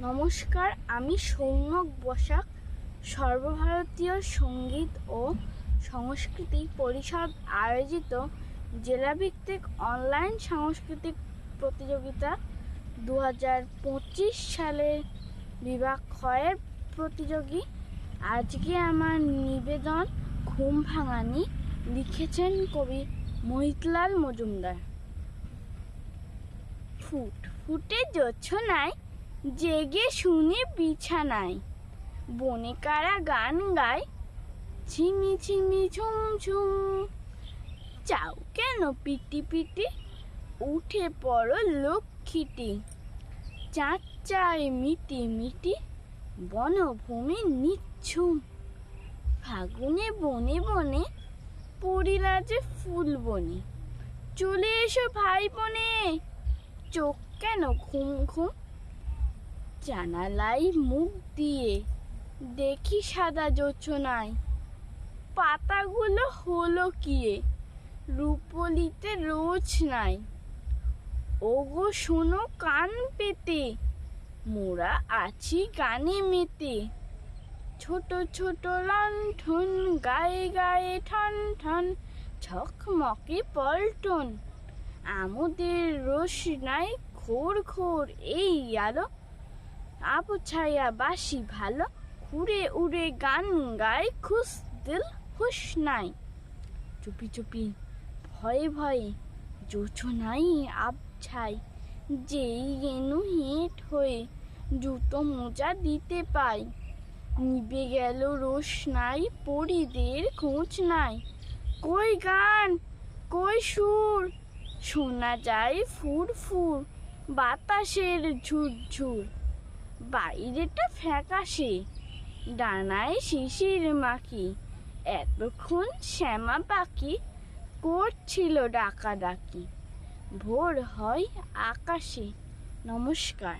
নমস্কার, আমি সৌম্যক বসাক সর্বভারতীয় সঙ্গীত ও সংস্কৃতি পরিষদ আয়োজিত জেলাভিত্তিক অনলাইন সাংস্কৃতিক প্রতিযোগিতা 2025 সালের বিভাগ ক্ষয়ের প্রতিযোগী। আজকে আমার নিবেদন ঘুম ভাঙানি, লিখেছেন কবি মহিতলাল মজুমদার। ফুটফুটে জোছনায় জেগে শুনে বিছানায়, বনে কারা গান গায় ঝিমি ঝিমি ঝুম ঝুম। চাও কেন পিটি পিটি, উঠে পড়ো লক্ষ্মীটি। চাঁদ চায় মিটি মিটি, বনভূমি নিচ্ছুম। ফাগুনে বনে বনে পড়িলা যে ফুল বনে। চলে এসো ভাই বোনে, চোখ কেন ঘুম ঘুম। জানালাই মুখ দিয়ে দেখি সাদা জোছনায়, পাতাগুলো হলো কিয়ে রূপলিতে রোজ নাই। ওগো শোনো কান পেতে, মোরা আছি গানে মেতে। ছোট ছোট লণ্ঠন গায়ে গায়ে ঠন ঠন, ঝকমকে পল্টন আমোদের রোশনাই। ঘোর ঘোর এই আলো, আবছায়া বাসি ভালো। ঘুরে উড়ে গান গায় খুশ দিল হুশ নাই। চুপি চুপি ভয়ে ভয়ে জোছনাই আবছাই। যেই গেনু হেঁট হয়ে জুতো মোজা দিতে পাই। নিবে গেল রোশনাই, পরিদের খোঁজ নাই। কই গান কই সুর, শোনা যায় ফুর ফুর বাতাসের ঝুরঝুর। বাইরেটা ফ্যাকাশে, ডানায় শিশির মাখি। এতক্ষণ শ্যামা পাখি করছিল ডাকাডাকি। ভোর হয় আকাশে। নমস্কার।